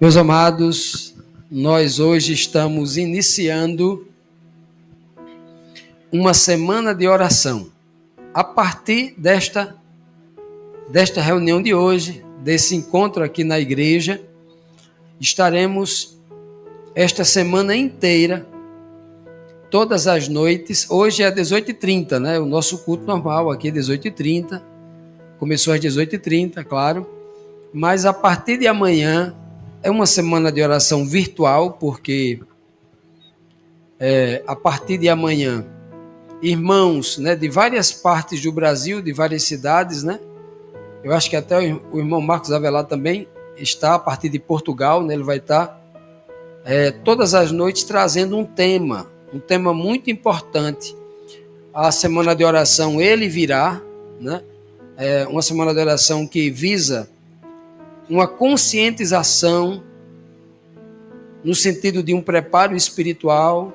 Meus amados, nós hoje estamos iniciando uma semana de oração. A partir desta reunião de hoje, desse encontro aqui na igreja, estaremos esta semana inteira, todas as noites. Hoje é 18h30, né? O nosso culto normal aqui é 18h30. Começou às 18h30, claro. Mas a partir de amanhã, é uma semana de oração virtual, porque a partir de amanhã, irmãos, né, de várias partes do Brasil, de várias cidades, né? Eu acho que até o irmão Marcos Avelar também está a partir de Portugal, né? Ele vai estar todas as noites trazendo um tema muito importante. A semana de oração ele virá, né? Uma semana de oração que visa uma conscientização no sentido de um preparo espiritual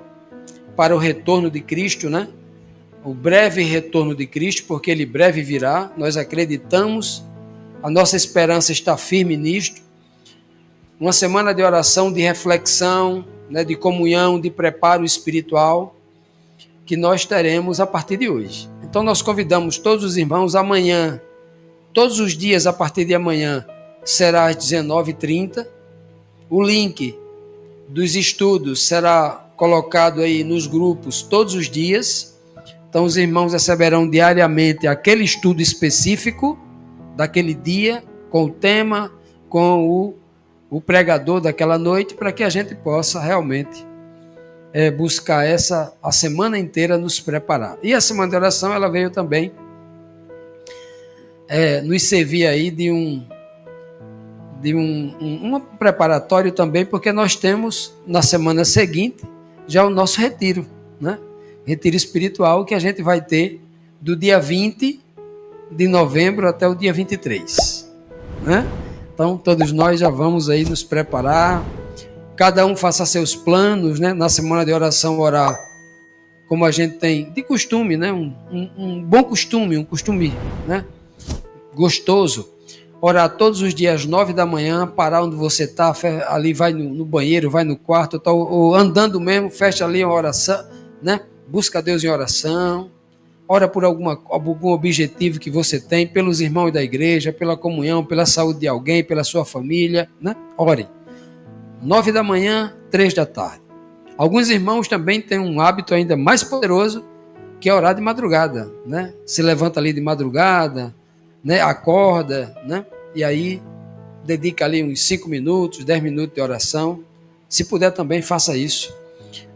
para o retorno de Cristo, né? O breve retorno de Cristo, porque ele breve virá. Nós acreditamos, a nossa esperança está firme nisto. Uma semana de oração, de reflexão, né, de comunhão, de preparo espiritual, que nós teremos a partir de hoje. Então nós convidamos todos os irmãos amanhã, todos os dias a partir de amanhã, será às 19h30. O link dos estudos será colocado aí nos grupos todos os dias. Então os irmãos receberão diariamente aquele estudo específico daquele dia, com o tema, com o pregador daquela noite, para que a gente possa realmente buscar a semana inteira nos preparar. E a semana de oração, ela veio também nos servir aí de um preparatório também, porque nós temos na semana seguinte já o nosso retiro, né? Retiro espiritual que a gente vai ter do dia 20 de novembro até o dia 23, né? Então todos nós já vamos aí nos preparar, cada um faça seus planos, né? Na semana de oração orar como a gente tem de costume, né? Um bom costume, um costume, né? Gostoso. Orar todos os dias às 9 da manhã, parar onde você está, ali vai no banheiro, vai no quarto, ou andando mesmo, fecha ali uma oração, né? Busca Deus em oração, ora por algum objetivo que você tem, pelos irmãos da igreja, pela comunhão, pela saúde de alguém, pela sua família, né? Ore. 9 da manhã, 3 da tarde. Alguns irmãos também têm um hábito ainda mais poderoso, que é orar de madrugada, né? Se levanta ali de madrugada, né? Acorda, né? E aí dedica ali uns 5 minutos, 10 minutos de oração. Se puder também, faça isso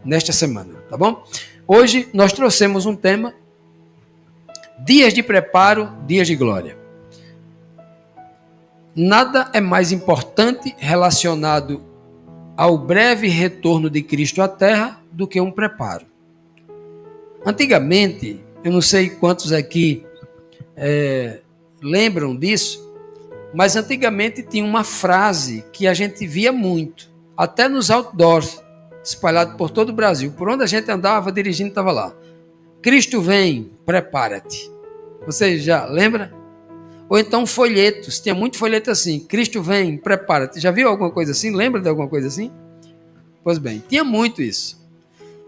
nesta semana, tá bom? Hoje nós trouxemos um tema: dias de preparo, dias de glória. Nada é mais importante relacionado ao breve retorno de Cristo à Terra do que um preparo. Antigamente, eu não sei quantos aqui lembram disso, mas antigamente tinha uma frase que a gente via muito, até nos outdoors, espalhado por todo o Brasil. Por onde a gente andava, dirigindo, estava lá: Cristo vem, prepara-te. Você já lembra? Ou então folhetos, tinha muito folheto assim: Cristo vem, prepara-te. Já viu alguma coisa assim? Lembra de alguma coisa assim? Pois bem, tinha muito isso.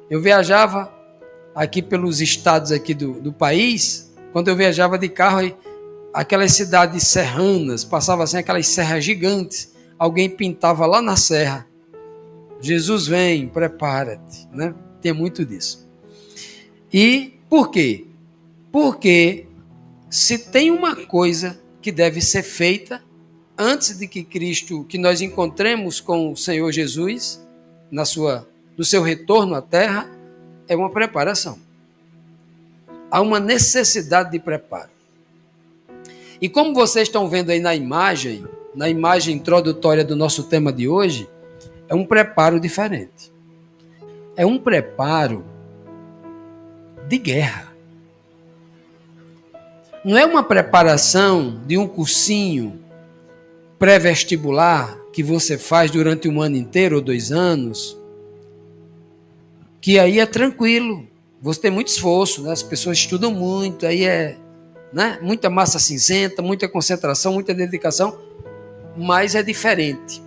Eu viajava aqui pelos estados aqui do país, quando eu viajava de carro, aquelas cidades serranas, passava assim aquelas serras gigantes, alguém pintava lá na serra: Jesus vem, prepara-te, né? Tem muito disso. E por quê? Porque se tem uma coisa que deve ser feita antes de que nós encontremos com o Senhor Jesus no seu retorno à terra, é uma preparação. Há uma necessidade de preparo. E como vocês estão vendo aí na imagem introdutória do nosso tema de hoje, é um preparo diferente. É um preparo de guerra. Não é uma preparação de um cursinho pré-vestibular que você faz durante um ano inteiro ou 2 anos, que aí é tranquilo. Você tem muito esforço, né? As pessoas estudam muito, aí né? Muita massa cinzenta, muita concentração, muita dedicação, mas é diferente.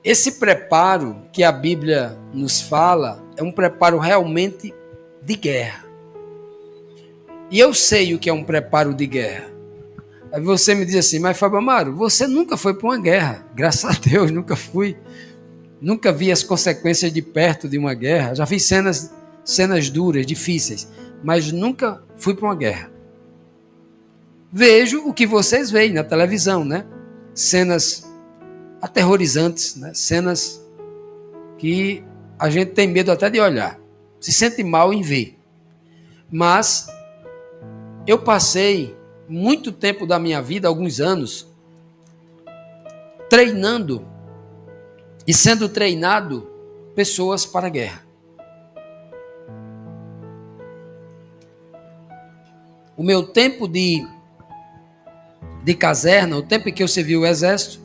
Esse preparo que a Bíblia nos fala é um preparo realmente de guerra. E eu sei o que é um preparo de guerra. Aí você me diz assim, mas Fábio Amaro, você nunca foi para uma guerra. Graças a Deus, nunca fui. Nunca vi as consequências de perto de uma guerra. Já vi cenas duras, difíceis, mas nunca fui para uma guerra. Vejo o que vocês veem na televisão, né? Cenas aterrorizantes, né? Cenas que a gente tem medo até de olhar. Se sente mal em ver. Mas eu passei muito tempo da minha vida, alguns anos, treinando e sendo treinado pessoas para a guerra. O meu tempo de caserna, o tempo em que eu servi o exército,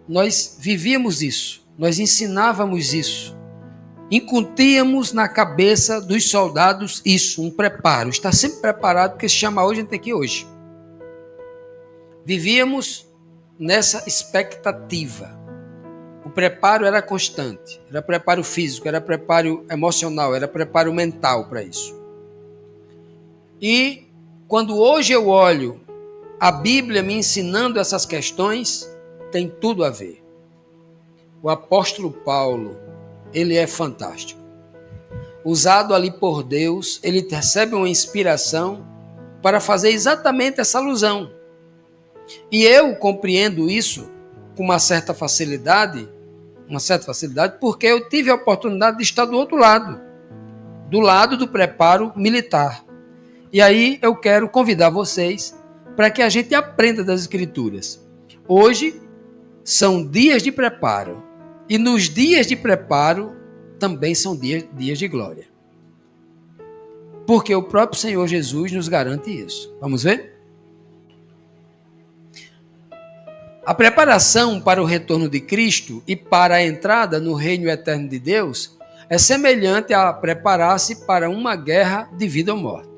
nós vivíamos isso, nós ensinávamos isso, incutíamos na cabeça dos soldados isso, um preparo, estar sempre preparado, porque se chama hoje, a gente tem que ir hoje. Vivíamos nessa expectativa. O preparo era constante, era preparo físico, era preparo emocional, era preparo mental para isso. E quando hoje eu olho a Bíblia me ensinando essas questões, tem tudo a ver. O apóstolo Paulo, ele é fantástico. Usado ali por Deus, ele recebe uma inspiração para fazer exatamente essa alusão. E eu compreendo isso com uma certa facilidade, porque eu tive a oportunidade de estar do outro lado, do lado do preparo militar. E aí eu quero convidar vocês para que a gente aprenda das Escrituras. Hoje são dias de preparo. E nos dias de preparo também são dias de glória. Porque o próprio Senhor Jesus nos garante isso. Vamos ver? A preparação para o retorno de Cristo e para a entrada no reino eterno de Deus é semelhante a preparar-se para uma guerra de vida ou morte.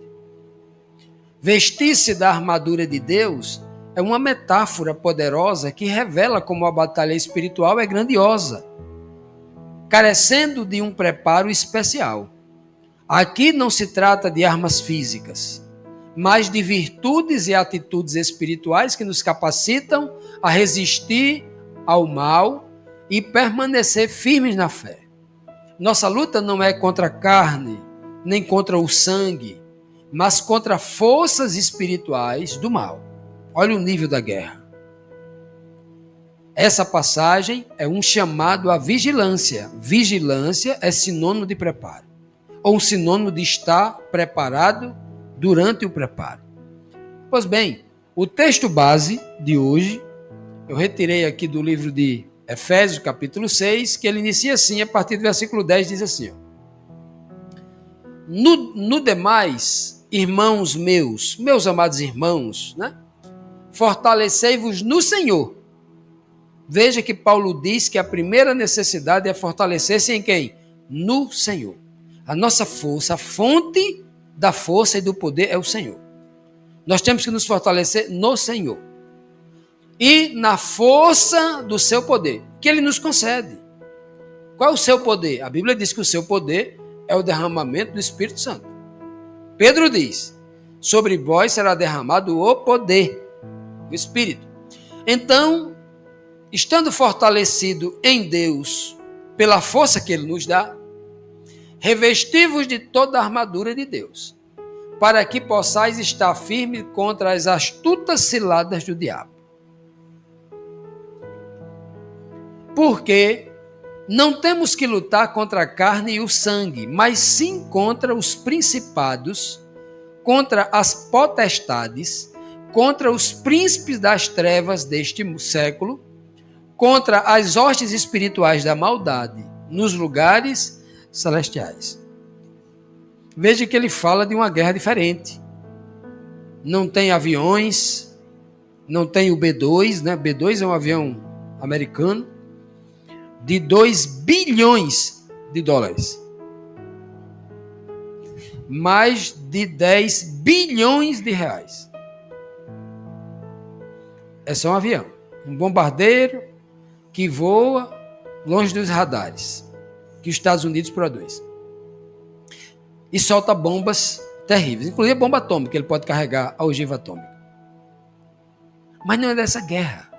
Vestir-se da armadura de Deus é uma metáfora poderosa que revela como a batalha espiritual é grandiosa, carecendo de um preparo especial. Aqui não se trata de armas físicas, mas de virtudes e atitudes espirituais que nos capacitam a resistir ao mal e permanecer firmes na fé. Nossa luta não é contra a carne, nem contra o sangue, mas contra forças espirituais do mal. Olha o nível da guerra. Essa passagem é um chamado à vigilância. Vigilância é sinônimo de preparo, ou sinônimo de estar preparado durante o preparo. Pois bem, o texto base de hoje, eu retirei aqui do livro de Efésios, capítulo 6, que ele inicia assim, a partir do versículo 10, diz assim: No demais, irmãos meus amados irmãos, né? Fortalecei-vos no Senhor. Veja que Paulo diz que a primeira necessidade é fortalecer-se em quem? No Senhor. A nossa força, a fonte da força e do poder é o Senhor. Nós temos que nos fortalecer no Senhor. E na força do seu poder, que Ele nos concede. Qual é o seu poder? A Bíblia diz que o seu poder é o derramamento do Espírito Santo. Pedro diz, sobre vós será derramado o poder, o Espírito. Então, estando fortalecido em Deus, pela força que Ele nos dá, revesti-vos de toda a armadura de Deus, para que possais estar firme contra as astutas ciladas do diabo. Porque não temos que lutar contra a carne e o sangue, mas sim contra os principados, contra as potestades, contra os príncipes das trevas deste século, contra as hostes espirituais da maldade nos lugares celestiais. Veja que ele fala de uma guerra diferente. Não tem aviões, não tem o B-2, né? B-2 é um avião americano, de 2 bilhões de dólares. Mais de 10 bilhões de reais. É só um avião. Um bombardeiro que voa longe dos radares que os Estados Unidos produz. E solta bombas terríveis, inclusive a bomba atômica, ele pode carregar a ogiva atômica. Mas não é dessa guerra.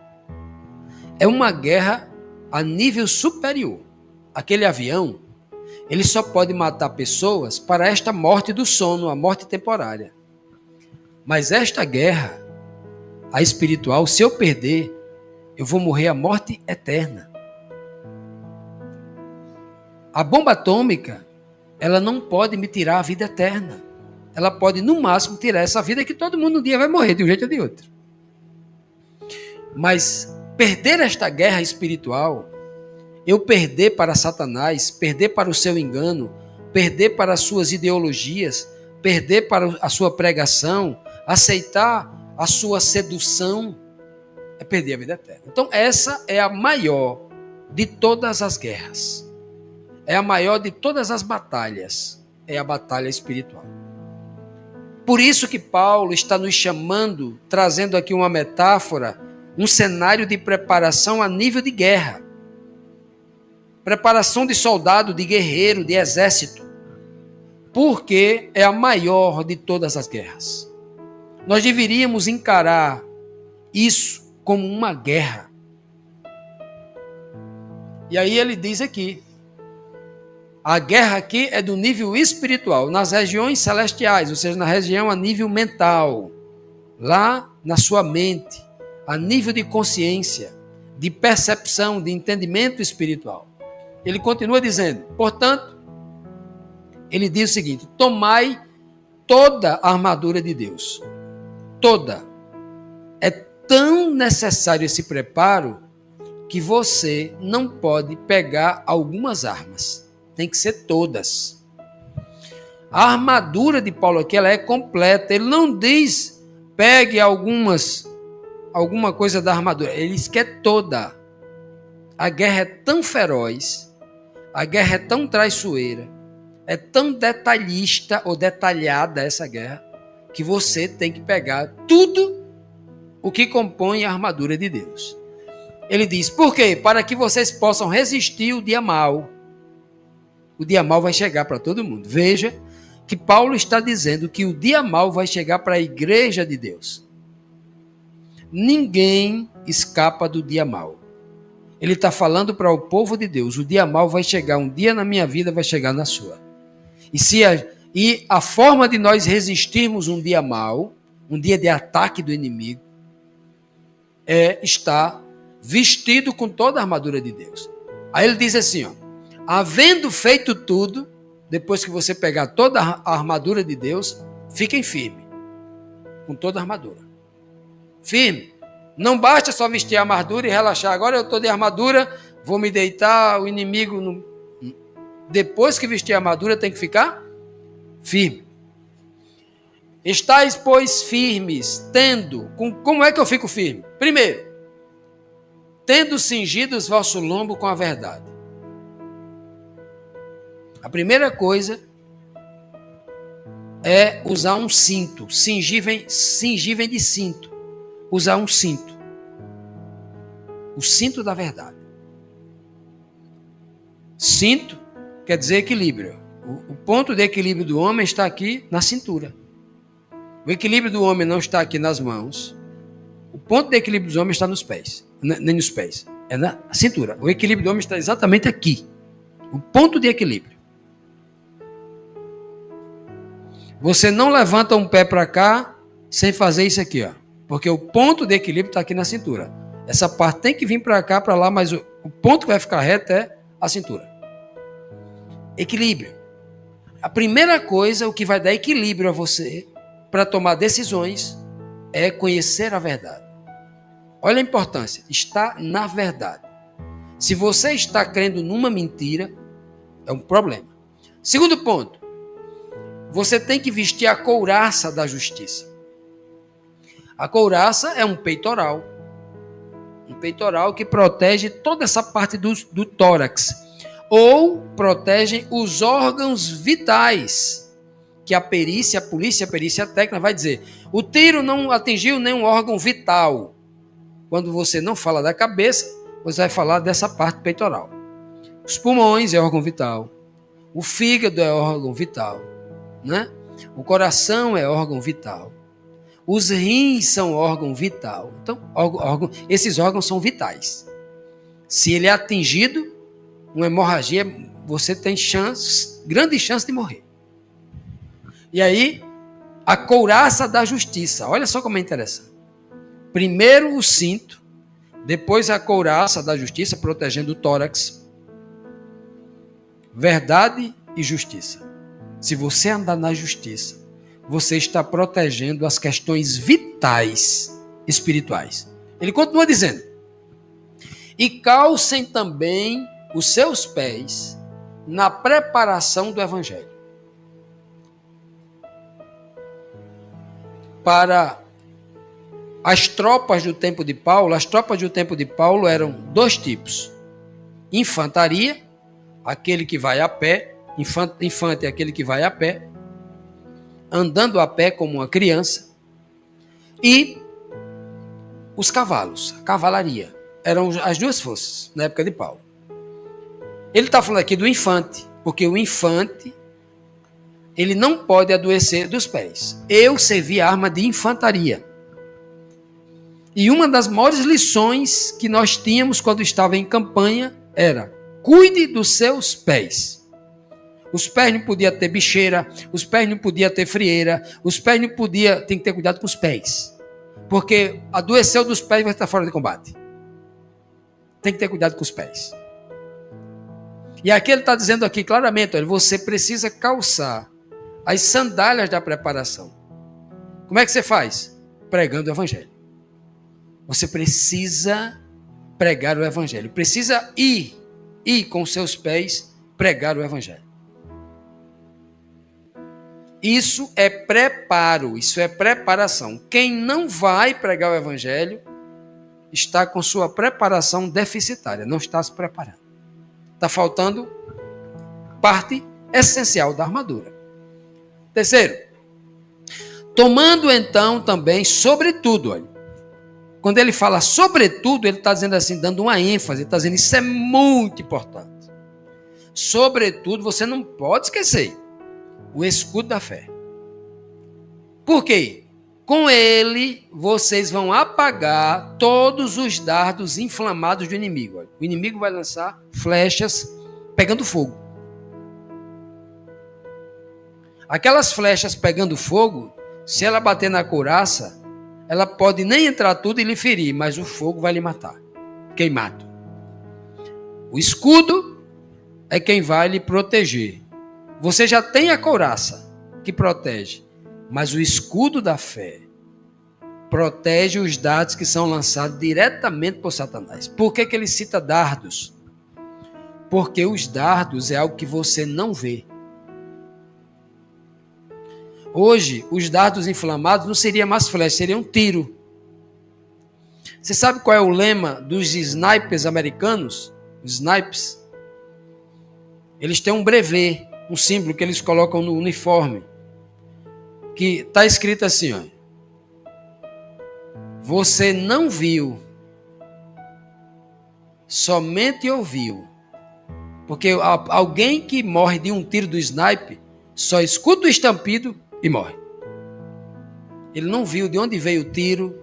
É uma guerra a nível superior. Aquele avião, ele só pode matar pessoas para esta morte do sono, a morte temporária. Mas esta guerra, a espiritual, se eu perder, eu vou morrer a morte eterna. A bomba atômica, ela não pode me tirar a vida eterna. Ela pode, no máximo, tirar essa vida que todo mundo um dia vai morrer, de um jeito ou de outro. Mas perder esta guerra espiritual, eu perder para Satanás, perder para o seu engano, perder para as suas ideologias, perder para a sua pregação, aceitar a sua sedução, é perder a vida eterna. Então essa é a maior de todas as guerras. É a maior de todas as batalhas. É a batalha espiritual. Por isso que Paulo está nos chamando, trazendo aqui uma metáfora, um cenário de preparação a nível de guerra. Preparação de soldado, de guerreiro, de exército. Porque é a maior de todas as guerras. Nós deveríamos encarar isso como uma guerra. E aí ele diz aqui, a guerra aqui é do nível espiritual, nas regiões celestiais, ou seja, na região a nível mental, lá na sua mente, a nível de consciência, de percepção, de entendimento espiritual. Ele continua dizendo, portanto, ele diz o seguinte, tomai toda a armadura de Deus. Toda. É tão necessário esse preparo que você não pode pegar algumas armas. Tem que ser todas. A armadura de Paulo aqui ela é completa. Ele não diz pegue alguma coisa da armadura. Ele diz que é toda. A guerra é tão feroz, a guerra é tão traiçoeira, é tão detalhista ou detalhada essa guerra, que você tem que pegar tudo o que compõe a armadura de Deus. Ele diz, por quê? Para que vocês possam resistir o dia mau. O dia mau vai chegar para todo mundo. Veja que Paulo está dizendo que o dia mau vai chegar para a igreja de Deus. Ninguém escapa do dia mau. Ele está falando para o povo de Deus. O dia mau vai chegar. Um dia na minha vida vai chegar na sua. E a forma de nós resistirmos um dia mau, um dia de ataque do inimigo, é estar vestido com toda a armadura de Deus. Aí ele diz assim, ó, havendo feito tudo, depois que você pegar toda a armadura de Deus, fiquem firmes, com toda a armadura. Firme. Não basta só vestir a armadura e relaxar. Agora eu estou de armadura, vou me deitar, o inimigo... Não... Depois que vestir a armadura, tem que ficar firme. Estais, pois, firmes, tendo... Como é que eu fico firme? Primeiro, tendo cingido os vossos lombos com a verdade. A primeira coisa é usar um cinto. Cingir vem de cinto. Usar um cinto. O cinto da verdade. Cinto quer dizer equilíbrio. O ponto de equilíbrio do homem está aqui na cintura. O equilíbrio do homem não está aqui nas mãos. O ponto de equilíbrio dos homens está nos pés. Nem nos pés. É na cintura. O equilíbrio do homem está exatamente aqui. O ponto de equilíbrio. Você não levanta um pé para cá sem fazer isso aqui, ó. Porque o ponto de equilíbrio está aqui na cintura. Essa parte tem que vir para cá, para lá, mas o ponto que vai ficar reto é a cintura. Equilíbrio. A primeira coisa, o que vai dar equilíbrio a você para tomar decisões é conhecer a verdade. Olha a importância. Está na verdade. Se você está crendo numa mentira, é um problema. Segundo ponto. Você tem que vestir a couraça da justiça. A couraça é um peitoral. Um peitoral que protege toda essa parte do tórax. Ou protege os órgãos vitais. Que a polícia, a perícia técnica vai dizer. O tiro não atingiu nenhum órgão vital. Quando você não fala da cabeça, você vai falar dessa parte peitoral. Os pulmões é órgão vital. O fígado é órgão vital, né? O coração é órgão vital. Os rins são órgão vital. Então, esses órgãos são vitais. Se ele é atingido, uma hemorragia, você tem grande chance de morrer. E aí, a couraça da justiça. Olha só como é interessante. Primeiro o cinto, depois a couraça da justiça, protegendo o tórax. Verdade e justiça. Se você andar na justiça, você está protegendo as questões vitais espirituais. Ele continua dizendo: e calcem também os seus pés na preparação do evangelho. Para as tropas do tempo de Paulo, eram dois tipos. Infantaria, aquele que vai a pé, infante é aquele que vai a pé, andando a pé como uma criança, e os cavalos, a cavalaria, eram as duas forças na época de Paulo. Ele está falando aqui do infante, porque o infante, ele não pode adoecer dos pés. Eu servi arma de infantaria. E uma das maiores lições que nós tínhamos quando estava em campanha era: cuide dos seus pés. Os pés não podiam ter bicheira, os pés não podiam ter frieira, os pés não podiam... Tem que ter cuidado com os pés. Porque adoeceu dos pés vai estar fora de combate. Tem que ter cuidado com os pés. E aqui ele está dizendo aqui claramente: olha, você precisa calçar as sandálias da preparação. Como é que você faz? Pregando o evangelho. Você precisa pregar o evangelho. Precisa ir com seus pés pregar o evangelho. Isso é preparo, isso é preparação. Quem não vai pregar o evangelho está com sua preparação deficitária, não está se preparando. Está faltando parte essencial da armadura. Terceiro, tomando então também, sobretudo, olha, quando ele fala sobretudo, ele está dizendo assim, dando uma ênfase, ele está dizendo isso é muito importante. Sobretudo, você não pode esquecer o escudo da fé. Por quê? Com ele, vocês vão apagar todos os dardos inflamados do inimigo. Olha, o inimigo vai lançar flechas pegando fogo. Aquelas flechas pegando fogo, se ela bater na couraça, ela pode nem entrar tudo e lhe ferir, mas o fogo vai lhe matar. Queimado. O escudo é quem vai lhe proteger. Você já tem a couraça que protege, mas o escudo da fé protege os dardos que são lançados diretamente por Satanás. Por que ele cita dardos? Porque os dardos é algo que você não vê. Hoje, os dardos inflamados não seriam mais flechas, seria um tiro. Você sabe qual é o lema dos snipers americanos? Os snipers. Eles têm um brevet, um símbolo que eles colocam no uniforme, que está escrito assim, ó: você não viu, somente ouviu. Porque alguém que morre de um tiro do sniper só escuta o estampido e morre. Ele não viu de onde veio o tiro,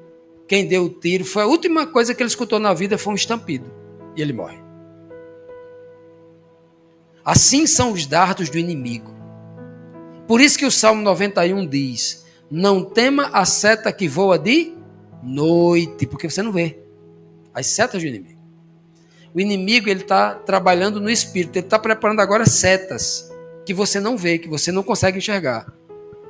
quem deu o tiro. Foi a última coisa que ele escutou na vida, foi um estampido. E ele morre. Assim são os dardos do inimigo. Por isso que o Salmo 91 diz: não tema a seta que voa de noite, porque você não vê as setas do inimigo. O inimigo, ele está trabalhando no espírito, ele está preparando agora setas que você não vê, que você não consegue enxergar.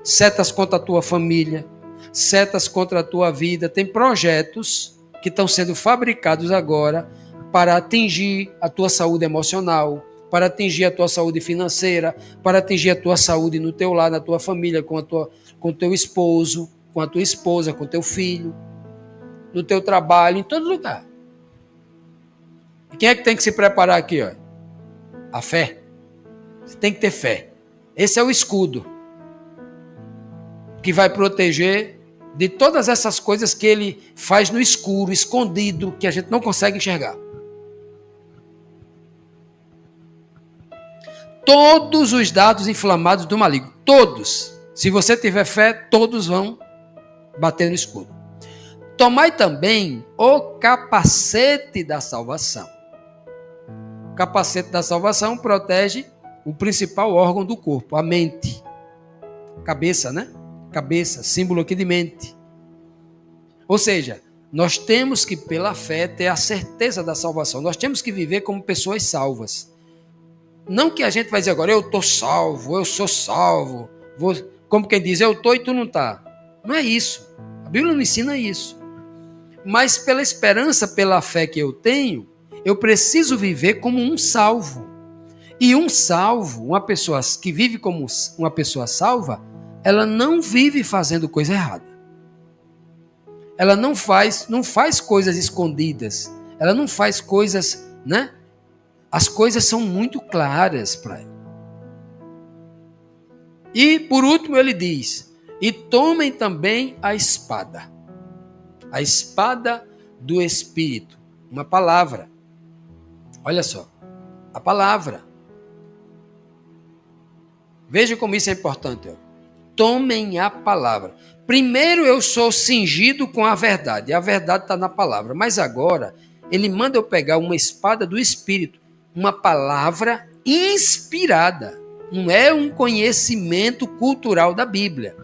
Setas contra a tua família, setas contra a tua vida. Tem projetos que estão sendo fabricados agora para atingir a tua saúde emocional, para atingir a tua saúde financeira, para atingir a tua saúde no teu lar, na tua família, com o teu esposo, com a tua esposa, com o teu filho, no teu trabalho, em todo lugar. E quem é que tem que se preparar aqui? Ó? A fé. Você tem que ter fé. Esse é o escudo que vai proteger de todas essas coisas que ele faz no escuro, escondido, que a gente não consegue enxergar. todos os dardos inflamados do maligno. Todos. Se você tiver fé, todos vão bater no escudo. Tomai também o capacete da salvação. O capacete da salvação protege o principal órgão do corpo, a mente. Cabeça, né? Cabeça, símbolo aqui de mente. Ou seja, nós temos que, pela fé, ter a certeza da salvação. Nós temos que viver como pessoas salvas. Não que a gente vai dizer agora, eu estou salvo, eu sou salvo. Como quem diz, eu estou e tu não está. Não é isso. A Bíblia não ensina isso. Mas pela esperança, pela fé que eu tenho, eu preciso viver como um salvo. E um salvo, uma pessoa que vive como uma pessoa salva, ela não vive fazendo coisa errada. Ela não faz coisas escondidas. Ela não faz coisas, né? As coisas são muito claras para ela. E, por último, ele diz, e tomem também a espada do Espírito, uma palavra. Olha só, a palavra. Veja como isso é importante. Ó. Tomem a palavra. Primeiro eu sou cingido com a verdade, e a verdade está na palavra. Mas agora, ele manda eu pegar uma espada do Espírito, uma palavra inspirada. Não é um conhecimento cultural da Bíblia.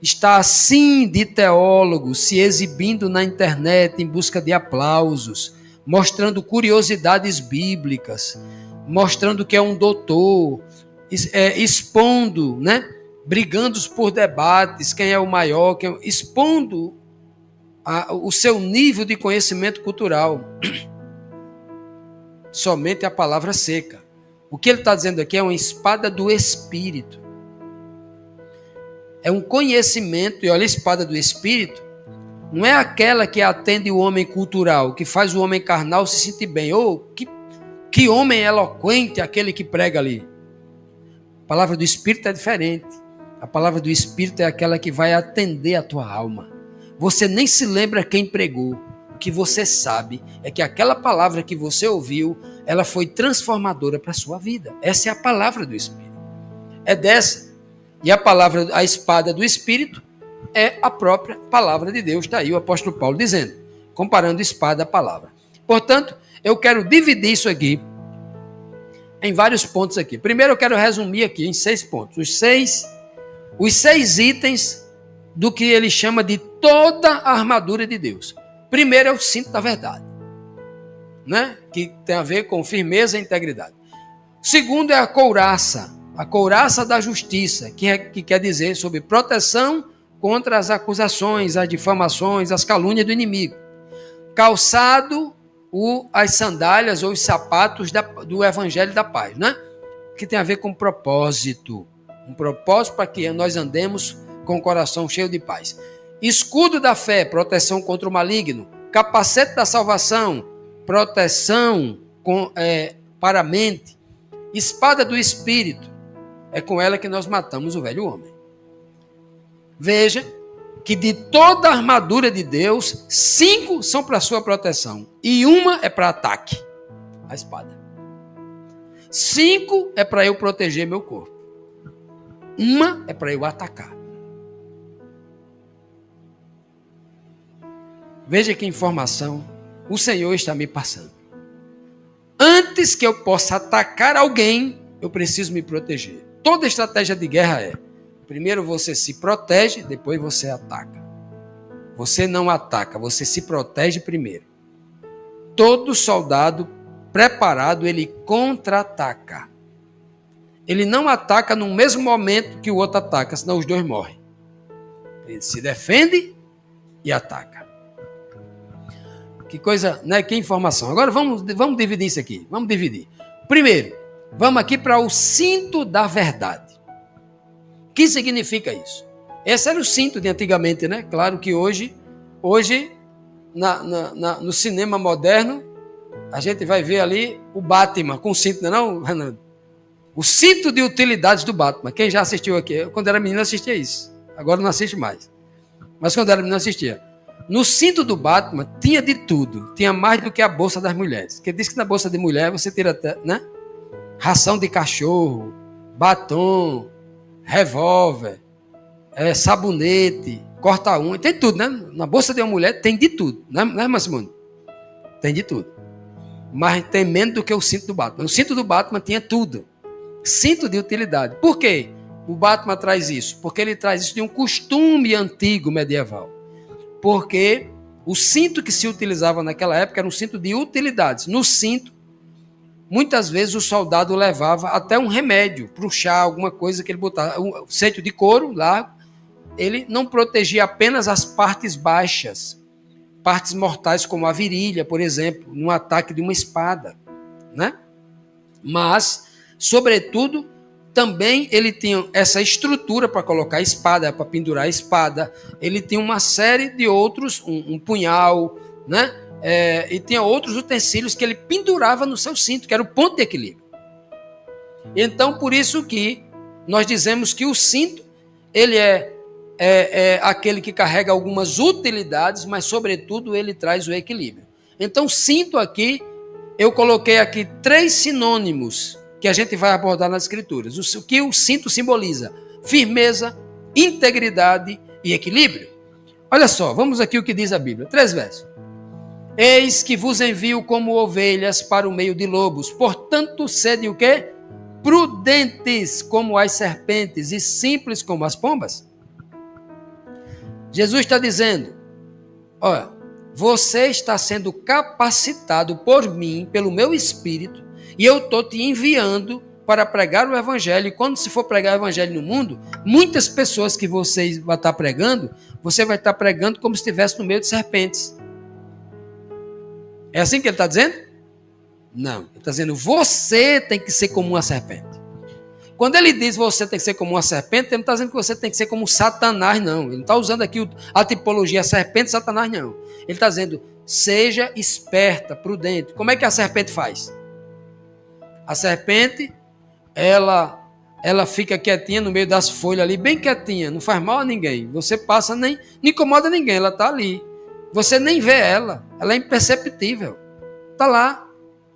Está assim de teólogos se exibindo na internet em busca de aplausos, mostrando curiosidades bíblicas, mostrando que é um doutor, expondo, né? Brigando por debates, quem é o maior, expondo o seu nível de conhecimento cultural. Somente a palavra seca. O que ele está dizendo aqui é uma espada do Espírito. É um conhecimento, e olha, a espada do Espírito não é aquela que atende o homem cultural, que faz o homem carnal se sentir bem. Que homem eloquente aquele que prega ali. A palavra do Espírito é diferente. A palavra do Espírito é aquela que vai atender a tua alma. Você nem se lembra quem pregou. O que você sabe é que aquela palavra que você ouviu, ela foi transformadora para a sua vida. Essa é a palavra do Espírito. É dessa. E a espada do Espírito é a própria palavra de Deus. Está aí o apóstolo Paulo dizendo, comparando espada à palavra. Portanto, eu quero dividir isso aqui em vários pontos aqui. Primeiro eu quero resumir aqui em 6 pontos. Os seis itens do que ele chama de toda a armadura de Deus. Primeiro é o cinto da verdade, né? Que tem a ver com firmeza e integridade. Segundo é a couraça da justiça, que quer dizer sobre proteção contra as acusações, as difamações, as calúnias do inimigo. Calçado, as sandálias ou os sapatos do evangelho da paz, né? Que tem a ver com propósito. Um propósito para que nós andemos com o coração cheio de paz. Escudo da fé, proteção contra o maligno. Capacete da salvação, proteção para a mente. Espada do Espírito, é com ela que nós matamos o velho homem. Veja que de toda a armadura de Deus, 5 são para sua proteção e uma é para ataque, a espada. 5 é para eu proteger meu corpo. Uma é para eu atacar. Veja que informação o Senhor está me passando. Antes que eu possa atacar alguém, eu preciso me proteger. Toda estratégia de guerra é: primeiro você se protege, depois você ataca. Você não ataca, você se protege primeiro. Todo soldado preparado, ele contra-ataca. Ele não ataca no mesmo momento que o outro ataca, senão os dois morrem. Ele se defende e ataca. Que coisa, né? Que informação. Agora vamos dividir isso aqui. Vamos dividir. Primeiro, vamos aqui para o cinto da verdade. O que significa isso? Esse era o cinto de antigamente, né? Claro que hoje no cinema moderno, a gente vai ver ali o Batman com o cinto, não, Renan? O cinto de utilidades do Batman. Quem já assistiu aqui? Eu, quando era menino, assistia isso. Agora não assiste mais. Mas quando era menino, assistia. No cinto do Batman tinha de tudo. Tinha mais do que a bolsa das mulheres. Porque diz que na bolsa de mulher você tira, né? ração de cachorro, batom, revólver, sabonete, corta-unha, tem tudo, né? Na bolsa de uma mulher tem de tudo, né, irmã Simone? Tem de tudo. Mas tem menos do que o cinto do Batman. O cinto do Batman tinha tudo. Cinto de utilidade. Por quê? O Batman traz isso? Porque ele traz isso de um costume antigo medieval. Porque o cinto que se utilizava naquela época era um cinto de utilidades. No cinto, muitas vezes o soldado levava até um remédio para o chá, alguma coisa que ele botava. Um cinto de couro lá, ele não protegia apenas as partes baixas, partes mortais como a virilha, por exemplo, num ataque de uma espada, né? Mas, sobretudo, também ele tinha essa estrutura para colocar a espada, para pendurar a espada. Ele tinha uma série de outros, um punhal, né? E tinha outros utensílios que ele pendurava no seu cinto, que era o ponto de equilíbrio. Então, por isso que nós dizemos que o cinto, ele é aquele que carrega algumas utilidades, mas, sobretudo, ele traz o equilíbrio. Então, cinto aqui, eu coloquei aqui 3 sinônimos que a gente vai abordar nas Escrituras. O que o cinto simboliza? Firmeza, integridade e equilíbrio. Olha só, vamos aqui o que diz a Bíblia. 3 versos. Eis que vos envio como ovelhas para o meio de lobos. Portanto, sede o quê? Prudentes como as serpentes e simples como as pombas. Jesus está dizendo, olha, você está sendo capacitado por mim, pelo meu Espírito, e eu estou te enviando para pregar o Evangelho. E quando se for pregar o Evangelho no mundo, muitas pessoas que você vai estar pregando, você vai estar pregando como se estivesse no meio de serpentes. É assim que ele está dizendo? Não, ele está dizendo, você tem que ser como uma serpente. Quando ele diz você tem que ser como uma serpente, ele não está dizendo que você tem que ser como Satanás, não. Ele não está usando aqui a tipologia serpente, Satanás, não. Ele está dizendo, seja esperta, prudente. Como é que a serpente faz? A serpente, ela fica quietinha no meio das folhas ali, bem quietinha, não faz mal a ninguém. Você passa, nem incomoda ninguém, ela está ali. Você nem vê ela é imperceptível. Está lá,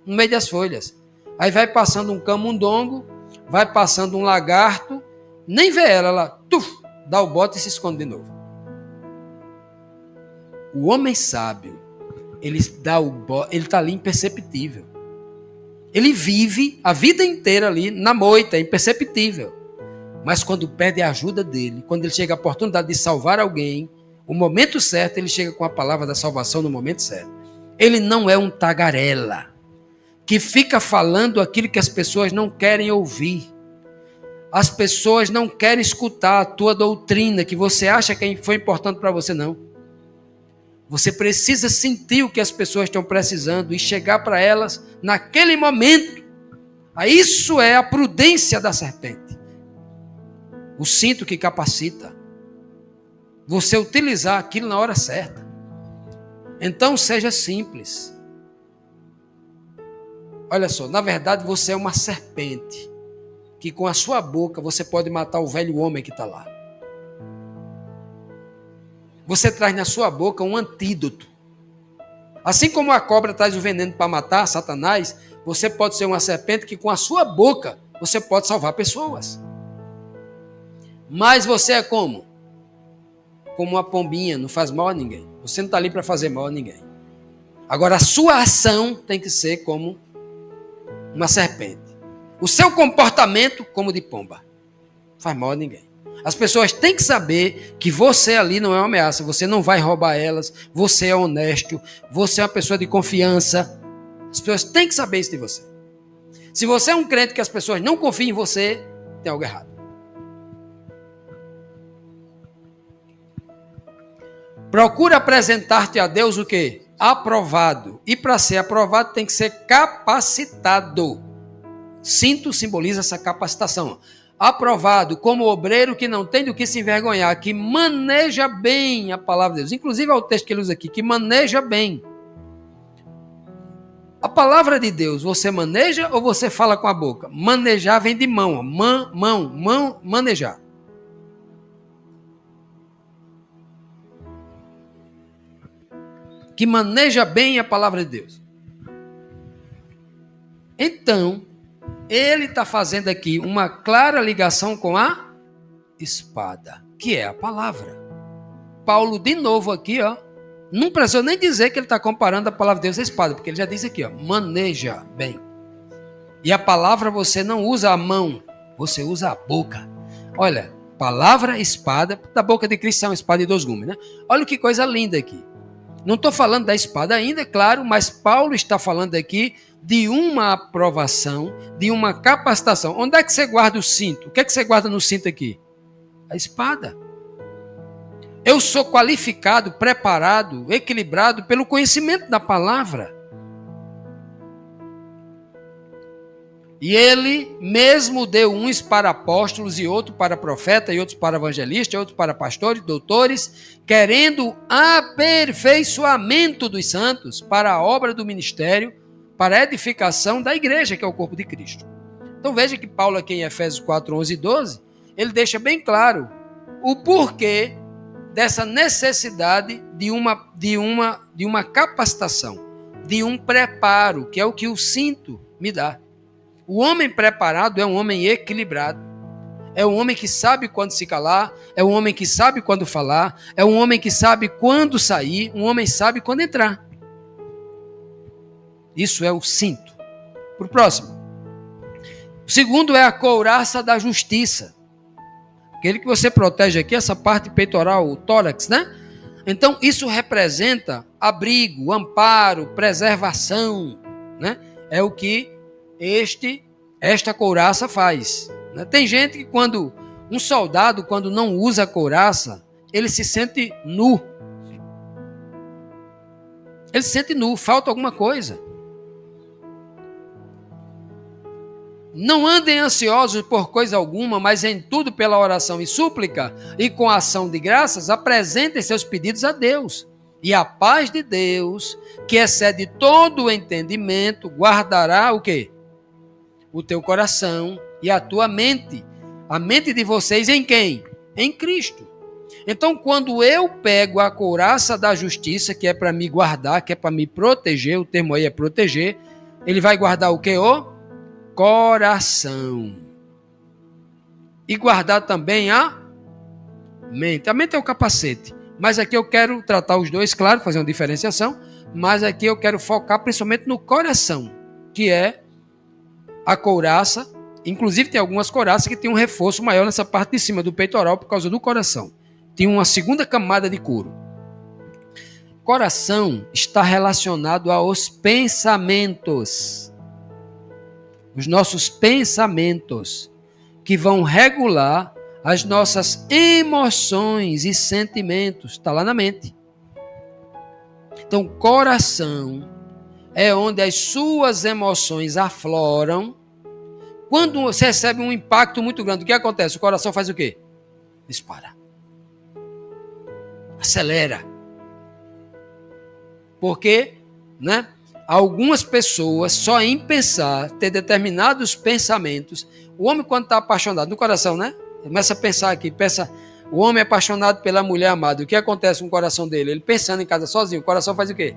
no meio das folhas. Aí vai passando um camundongo, vai passando um lagarto, nem vê ela dá o bote e se esconde de novo. O homem sábio, ele está ali imperceptível. Ele vive a vida inteira ali na moita, imperceptível. Mas quando pede a ajuda dele, quando ele chega a oportunidade de salvar alguém, o momento certo, ele chega com a palavra da salvação no momento certo. Ele não é um tagarela que fica falando aquilo que as pessoas não querem ouvir. As pessoas não querem escutar a tua doutrina, que você acha que foi importante para você, não. Você precisa sentir o que as pessoas estão precisando e chegar para elas naquele momento. Isso é a prudência da serpente. O cinto que capacita. Você utilizar aquilo na hora certa. Então seja simples. Olha só, na verdade você é uma serpente, que com a sua boca você pode matar o velho homem que está lá. Você traz na sua boca um antídoto. Assim como a cobra traz o veneno para matar Satanás, você pode ser uma serpente que com a sua boca você pode salvar pessoas. Mas você é como? Como uma pombinha, não faz mal a ninguém. Você não está ali para fazer mal a ninguém. Agora a sua ação tem que ser como uma serpente. O seu comportamento como de pomba. Não faz mal a ninguém. As pessoas têm que saber que você ali não é uma ameaça. Você não vai roubar elas. Você é honesto. Você é uma pessoa de confiança. As pessoas têm que saber isso de você. Se você é um crente que as pessoas não confiam em você, tem algo errado. Procura apresentar-te a Deus o quê? Aprovado. E para ser aprovado tem que ser capacitado. Cinto simboliza essa capacitação. Aprovado como obreiro que não tem do que se envergonhar, que maneja bem a palavra de Deus. Inclusive é o texto que ele usa aqui, que maneja bem. A palavra de Deus, você maneja ou você fala com a boca? Manejar vem de mão, mão, manejar. Que maneja bem a palavra de Deus. Então, ele está fazendo aqui uma clara ligação com a espada, que é a palavra. Paulo, de novo aqui, ó, não precisa nem dizer que ele está comparando a palavra de Deus à espada, porque ele já diz aqui, ó, maneja bem. E a palavra você não usa a mão, você usa a boca. Olha, palavra, espada, da boca de Cristo é uma espada de dois gumes, né? Olha que coisa linda aqui. Não estou falando da espada ainda, é claro, mas Paulo está falando aqui de uma aprovação, de uma capacitação. Onde é que você guarda o cinto? O que é que você guarda no cinto aqui? A espada. Eu sou qualificado, preparado, equilibrado pelo conhecimento da palavra. E ele mesmo deu uns para apóstolos e outros para profetas e outros para evangelistas, e outros para pastores, doutores, querendo aperfeiçoamento dos santos para a obra do ministério, para a edificação da igreja, que é o corpo de Cristo. Então veja que Paulo aqui em Efésios 4, 11 e 12, ele deixa bem claro o porquê dessa necessidade de uma capacitação, de um preparo, que é o que o cinto me dá. O homem preparado é um homem equilibrado. É um homem que sabe quando se calar, é um homem que sabe quando falar, é um homem que sabe quando sair, um homem sabe quando entrar. Isso é o cinto. Para o próximo. O segundo é a couraça da justiça. Aquele que você protege aqui, essa parte peitoral, o tórax, né? Então, isso representa abrigo, amparo, preservação, né? É o que esta couraça faz. Né? Tem gente que um soldado, quando não usa a couraça, ele se sente nu. Ele se sente nu, falta alguma coisa. Não andem ansiosos por coisa alguma, mas em tudo pela oração e súplica, e com ação de graças, apresentem seus pedidos a Deus. E a paz de Deus, que excede todo o entendimento, guardará o quê? O teu coração e a tua mente. A mente de vocês em quem? Em Cristo. Então, quando eu pego a couraça da justiça, que é para me guardar, que é para me proteger, o termo aí é proteger, ele vai guardar o quê? O coração. E guardar também a mente. A mente é o capacete. Mas aqui eu quero tratar os dois, claro, fazer uma diferenciação, mas aqui eu quero focar principalmente no coração, que é a couraça. Inclusive tem algumas couraças que tem um reforço maior nessa parte de cima do peitoral por causa do coração. Tem uma segunda camada de couro. Coração está relacionado aos pensamentos. Os nossos pensamentos, que vão regular as nossas emoções e sentimentos. Está lá na mente. Então, coração é onde as suas emoções afloram. Quando você recebe um impacto muito grande, o que acontece? O coração faz o quê? Dispara. Acelera. Porque, né? Algumas pessoas, só em pensar, ter determinados pensamentos, o homem quando está apaixonado, no coração, né? Começa a pensar aqui, pensa, o homem é apaixonado pela mulher amada, o que acontece com o coração dele? Ele pensando em casa sozinho, o coração faz o quê?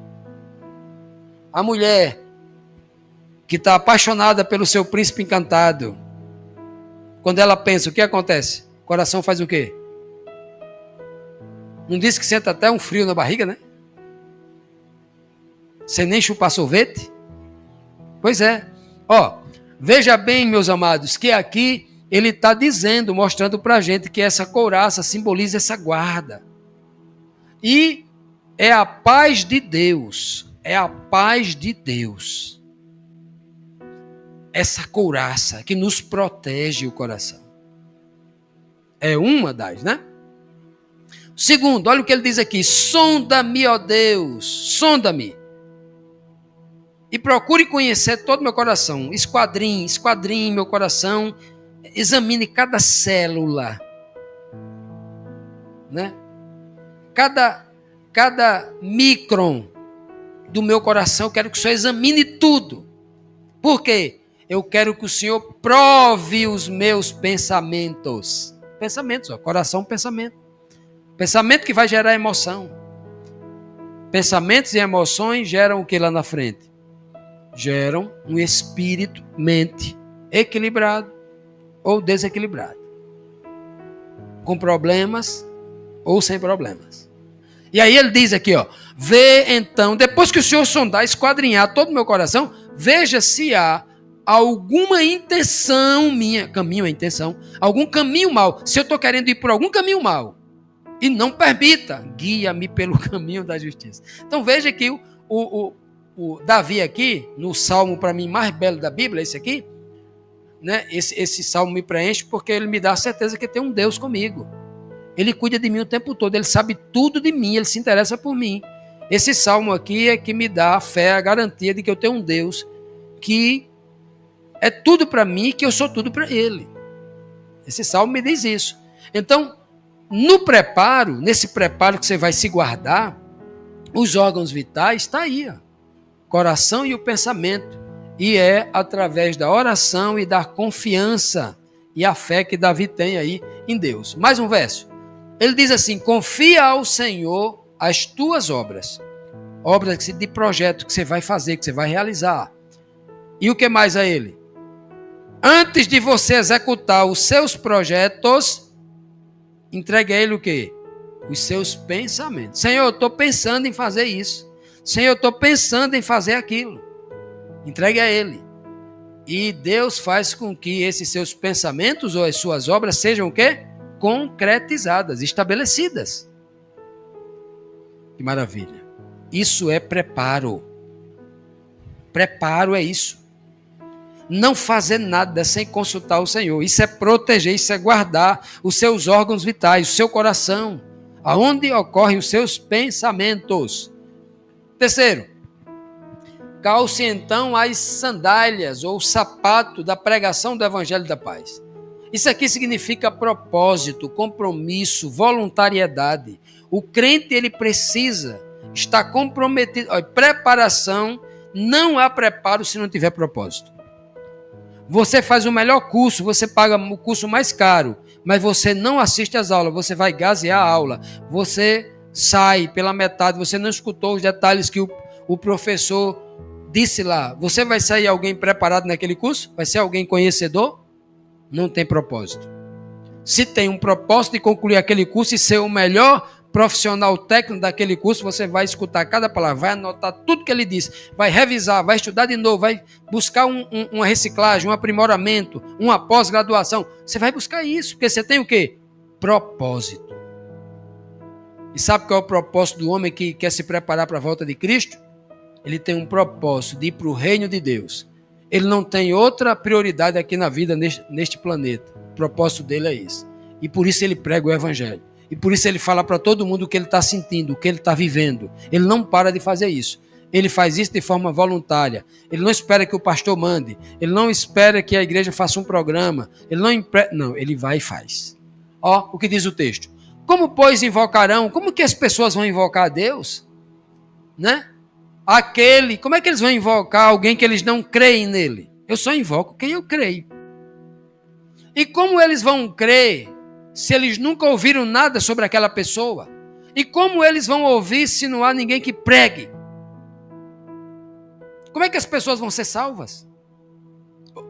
A mulher que está apaixonada pelo seu príncipe encantado, quando ela pensa, o que acontece? O coração faz o quê? Não diz que senta até um frio na barriga, né? Sem nem chupar sorvete? Pois é. Ó, veja bem, meus amados, que aqui ele está dizendo, mostrando para a gente que essa couraça simboliza essa guarda. E é a paz de Deus. É a paz de Deus. Essa couraça que nos protege o coração. É uma das, né? Segundo, olha o que ele diz aqui. Sonda-me, ó Deus, sonda-me. E procure conhecer todo o meu coração. Esquadrinhe meu coração. Examine cada célula. Né? Cada micron do meu coração, eu quero que o Senhor examine tudo. Por quê? Eu quero que o Senhor prove os meus pensamentos. Pensamentos, ó, coração, pensamento. Pensamento que vai gerar emoção. Pensamentos e emoções geram o que lá na frente? Geram um espírito, mente. equilibrado ou desequilibrado, com problemas ou sem problemas. E aí ele diz aqui, ó, vê então, depois que o Senhor sondar, esquadrinhar todo o meu coração, veja se há alguma intenção minha, caminho é intenção, algum caminho mau, se eu estou querendo ir por algum caminho mau, e não permita, guia-me pelo caminho da justiça. Então veja que o Davi aqui, no salmo para mim mais belo da Bíblia, esse aqui, né? Esse salmo me preenche porque ele me dá a certeza que tem um Deus comigo. Ele cuida de mim o tempo todo, ele sabe tudo de mim, ele se interessa por mim. Esse salmo aqui é que me dá a fé, a garantia de que eu tenho um Deus que é tudo para mim e que eu sou tudo para ele. Esse salmo me diz isso. Então, no preparo, nesse preparo que você vai se guardar, os órgãos vitais está aí, ó, coração e o pensamento. E é através da oração e da confiança e a fé que Davi tem aí em Deus. Mais um verso. Ele diz assim, confia ao Senhor as tuas obras. Obras de projeto que você vai fazer, que você vai realizar. E o que mais a ele? Antes de você executar os seus projetos, entregue a ele o quê? Os seus pensamentos. Senhor, eu estou pensando em fazer isso. Senhor, eu estou pensando em fazer aquilo. Entregue a ele. E Deus faz com que esses seus pensamentos ou as suas obras sejam o quê? Concretizadas, estabelecidas. Que maravilha. Isso é preparo. Preparo é isso. Não fazer nada sem consultar o Senhor. Isso é proteger, isso é guardar os seus órgãos vitais, o seu coração, aonde ocorrem os seus pensamentos. Terceiro, calce então as sandálias ou sapato da pregação do Evangelho da Paz. Isso aqui significa propósito, compromisso, voluntariedade. O crente, ele precisa estar comprometido. Olha, preparação, não há preparo se não tiver propósito. Você faz o melhor curso, você paga o curso mais caro, mas você não assiste às aulas, você vai gasear a aula, você sai pela metade, você não escutou os detalhes que o professor disse lá. Você vai sair alguém preparado naquele curso? Vai ser alguém conhecedor? Não tem propósito. Se tem um propósito de concluir aquele curso e ser o melhor profissional técnico daquele curso, você vai escutar cada palavra, vai anotar tudo que ele disse, vai revisar, vai estudar de novo, vai buscar uma reciclagem, um aprimoramento, uma pós-graduação. Você vai buscar isso, porque você tem o quê? Propósito. E sabe qual é o propósito do homem que quer se preparar para a volta de Cristo? Ele tem um propósito de ir para o reino de Deus. Ele não tem outra prioridade aqui na vida, neste planeta. O propósito dele é esse. E por isso ele prega o Evangelho. E por isso ele fala para todo mundo o que ele está sentindo, o que ele está vivendo. Ele não para de fazer isso. Ele faz isso de forma voluntária. Ele não espera que o pastor mande. Ele não espera que a igreja faça um programa. Não, ele vai e faz. Ó, o que diz o texto. Como, pois, invocarão? Como que as pessoas vão invocar a Deus? Né? Como é que eles vão invocar alguém que eles não creem nele? Eu só invoco quem eu creio. E como eles vão crer se eles nunca ouviram nada sobre aquela pessoa? E como eles vão ouvir se não há ninguém que pregue? Como é que as pessoas vão ser salvas?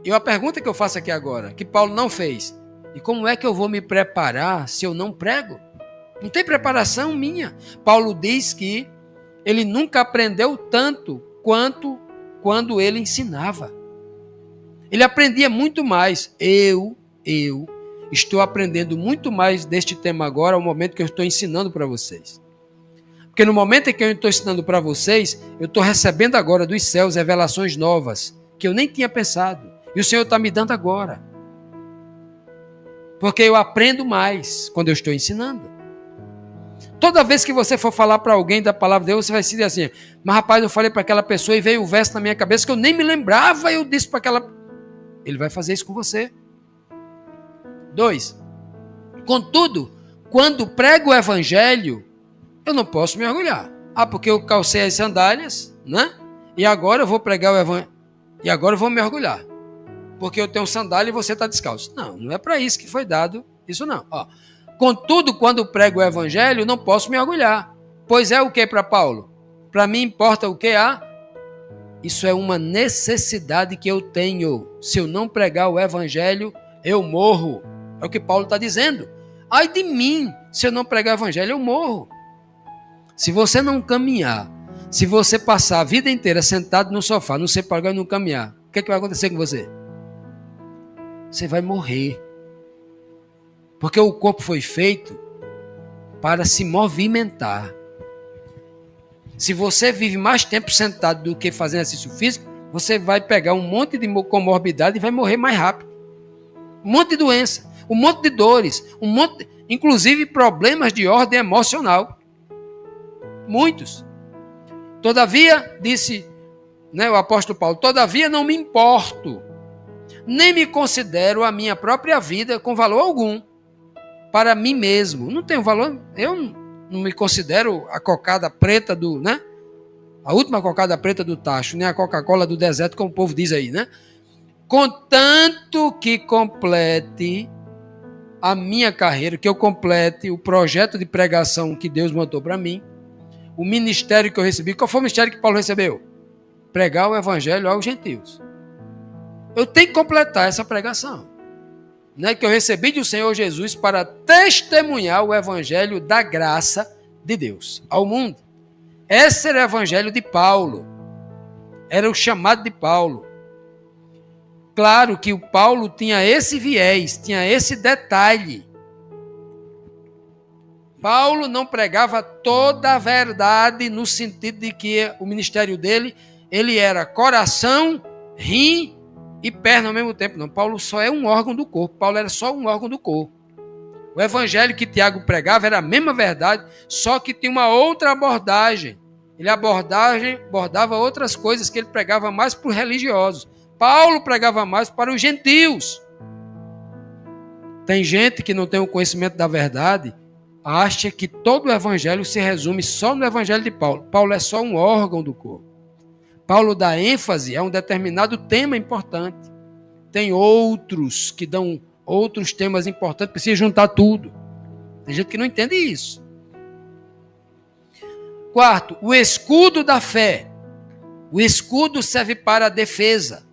E a pergunta que eu faço aqui agora, que Paulo não fez. E como é que eu vou me preparar se eu não prego? Não tem preparação minha. Paulo diz que ele nunca aprendeu tanto quanto quando ele ensinava. Ele aprendia muito mais. Eu estou aprendendo muito mais deste tema agora, ao momento que eu estou ensinando para vocês. Porque no momento em que eu estou ensinando para vocês, eu estou recebendo agora dos céus revelações novas, que eu nem tinha pensado. E o Senhor está me dando agora. Porque eu aprendo mais quando eu estou ensinando. Toda vez que você for falar para alguém da palavra de Deus, você vai dizer assim, mas rapaz, eu falei para aquela pessoa e veio o verso na minha cabeça que eu nem me lembrava, eu disse para aquela... Ele vai fazer isso com você. 2. Contudo, quando prego o evangelho, eu não posso me orgulhar. Porque eu calcei as sandálias, né? E agora eu vou pregar o evangelho. E agora eu vou me orgulhar. Porque eu tenho sandália e você está descalço. Não, não é para isso que foi dado isso não. Contudo, quando prego o evangelho, não posso me orgulhar. Pois é o que para Paulo? Para mim importa o que? A Isso é uma necessidade que eu tenho. Se eu não pregar o evangelho, eu morro. É o que Paulo está dizendo. Ai de mim, se eu não pregar o evangelho, eu morro. Se você não caminhar, se você passar a vida inteira sentado no sofá, não ser pregar e não caminhar, o que vai acontecer com você? Você vai morrer. Porque o corpo foi feito para se movimentar. Se você vive mais tempo sentado do que fazendo exercício físico, você vai pegar um monte de comorbidade e vai morrer mais rápido. Um monte de doença, um monte de dores, inclusive problemas de ordem emocional. Muitos. Todavia, disse, o apóstolo Paulo, todavia não me importo, nem me considero a minha própria vida com valor algum para mim mesmo. Não tenho valor, eu não me considero a cocada preta a última cocada preta do tacho, nem a Coca-Cola do deserto, como o povo diz aí, Contanto que complete a minha carreira, que eu complete o projeto de pregação que Deus mandou para mim, o ministério que eu recebi. Qual foi o ministério que Paulo recebeu? Pregar o evangelho aos gentios. Eu tenho que completar essa pregação, que eu recebi do Senhor Jesus para testemunhar o evangelho da graça de Deus ao mundo. Esse era o evangelho de Paulo. Era o chamado de Paulo. Claro que o Paulo tinha esse viés, tinha esse detalhe. Paulo não pregava toda a verdade no sentido de que o ministério dele, ele era coração, rim e perna ao mesmo tempo. Não, Paulo só é um órgão do corpo. Paulo era só um órgão do corpo. O evangelho que Tiago pregava era a mesma verdade, só que tinha uma outra abordagem. Ele abordava outras coisas que ele pregava mais para os religiosos. Paulo pregava mais para os gentios. Tem gente que não tem o conhecimento da verdade, acha que todo o evangelho se resume só no evangelho de Paulo. Paulo é só um órgão do corpo. Paulo dá ênfase a um determinado tema importante. Tem outros que dão outros temas importantes, precisa juntar tudo. Tem gente que não entende isso. Quarto, o escudo da fé. O escudo serve para a defesa,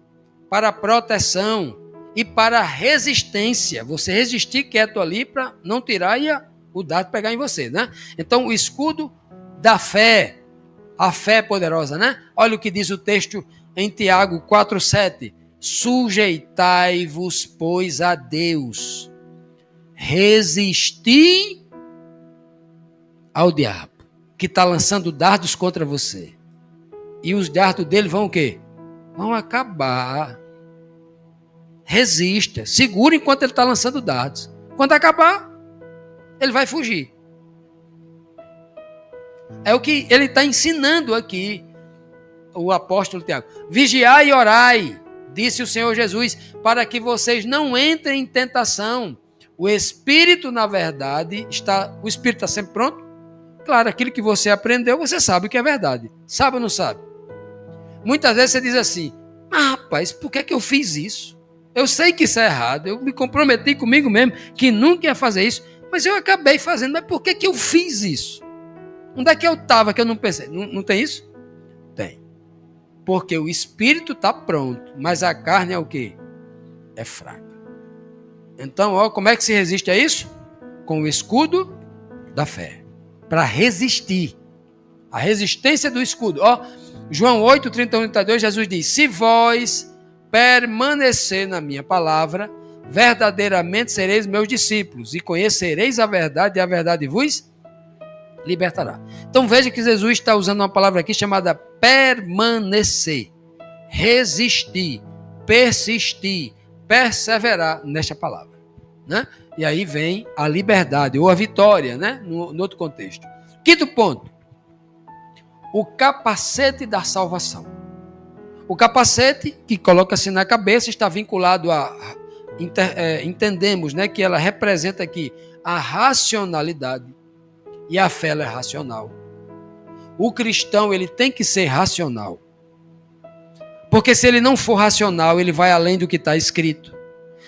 para a proteção e para a resistência. Você resistir quieto ali para não tirar e o dado pegar em você, Então, o escudo da fé, a fé poderosa, Olha o que diz o texto em Tiago 4,7. Sujeitai-vos, pois, a Deus. Resisti ao diabo, que está lançando dardos contra você. E os dardos dele vão o quê? Vão acabar. Resista, segura enquanto ele está lançando dardos. Quando acabar, ele vai fugir. É o que ele está ensinando aqui, o apóstolo Tiago. Vigiai e orai, disse o Senhor Jesus, para que vocês não entrem em tentação. O Espírito, na verdade, o Espírito está sempre pronto? Claro, aquilo que você aprendeu, você sabe o que é verdade. Sabe ou não sabe? Muitas vezes você diz assim, rapaz, por que eu fiz isso? Eu sei que isso é errado, eu me comprometi comigo mesmo que nunca ia fazer isso, mas eu acabei fazendo. Mas por que eu fiz isso? Onde é que eu estava que eu não pensei? Não tem isso? Tem. Porque o espírito está pronto, mas a carne é o quê? É fraca. Então, como é que se resiste a isso? Com o escudo da fé. Para resistir. A resistência do escudo. João 8, 31 e 32, Jesus diz, se vós permanecer na minha palavra, verdadeiramente sereis meus discípulos e conhecereis a verdade e a verdade vos libertará. Então veja que Jesus está usando uma palavra aqui chamada permanecer, resistir, persistir, perseverar nesta palavra, E aí vem a liberdade ou a vitória, no outro contexto. Quinto ponto, o capacete da salvação. O capacete que coloca-se na cabeça está vinculado entendemos, que ela representa aqui a racionalidade. E a fé é racional. O cristão, ele tem que ser racional. Porque se ele não for racional, ele vai além do que está escrito.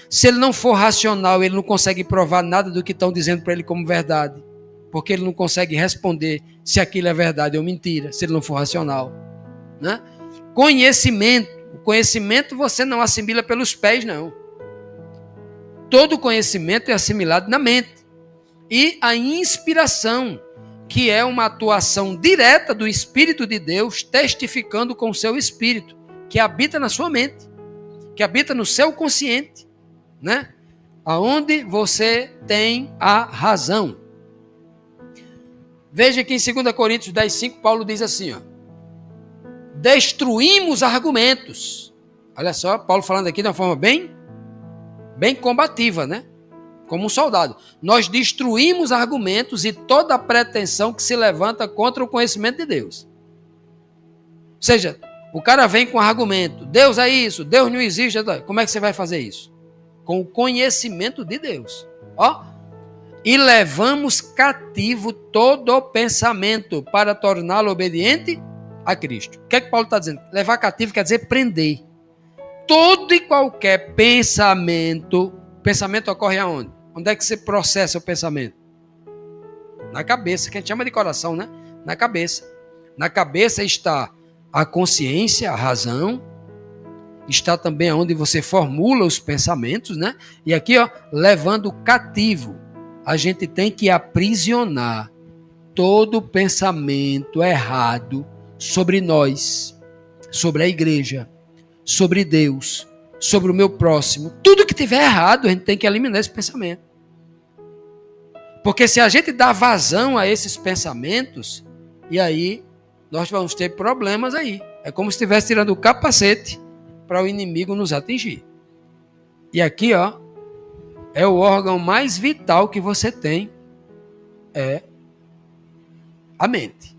Se ele não for racional, ele não consegue provar nada do que estão dizendo para ele como verdade. Porque ele não consegue responder se aquilo é verdade ou mentira, se ele não for racional. conhecimento. O conhecimento você não assimila pelos pés, não. Todo conhecimento é assimilado na mente. E a inspiração, que é uma atuação direta do Espírito de Deus, testificando com o seu Espírito, que habita na sua mente, que habita no seu consciente, né? Aonde você tem a razão. Veja que em 2 Coríntios 10:5, Paulo diz assim, ó, destruímos argumentos. Olha só, Paulo falando aqui de uma forma bem combativa, né? Como um soldado. Nós destruímos argumentos e toda pretensão que se levanta contra o conhecimento de Deus. Ou seja, o cara vem com argumento, Deus é isso, Deus não existe. Como é que você vai fazer isso? Com o conhecimento de Deus. Ó. E levamos cativo todo o pensamento para torná-lo obediente a Cristo. O que é que Paulo está dizendo? Levar cativo quer dizer prender. Todo e qualquer pensamento ocorre aonde? Onde é que você processa o pensamento? Na cabeça, que a gente chama de coração, né? Na cabeça. Na cabeça está a consciência, a razão, está também onde você formula os pensamentos, né? E aqui, ó, levando cativo, a gente tem que aprisionar todo pensamento errado sobre nós, sobre a igreja, sobre Deus, sobre o meu próximo. Tudo que tiver errado, a gente tem que eliminar esse pensamento. Porque se a gente dá vazão a esses pensamentos, e aí nós vamos ter problemas aí. É como se estivesse tirando o capacete para o inimigo nos atingir. E aqui, ó, é o órgão mais vital que você tem, é a mente.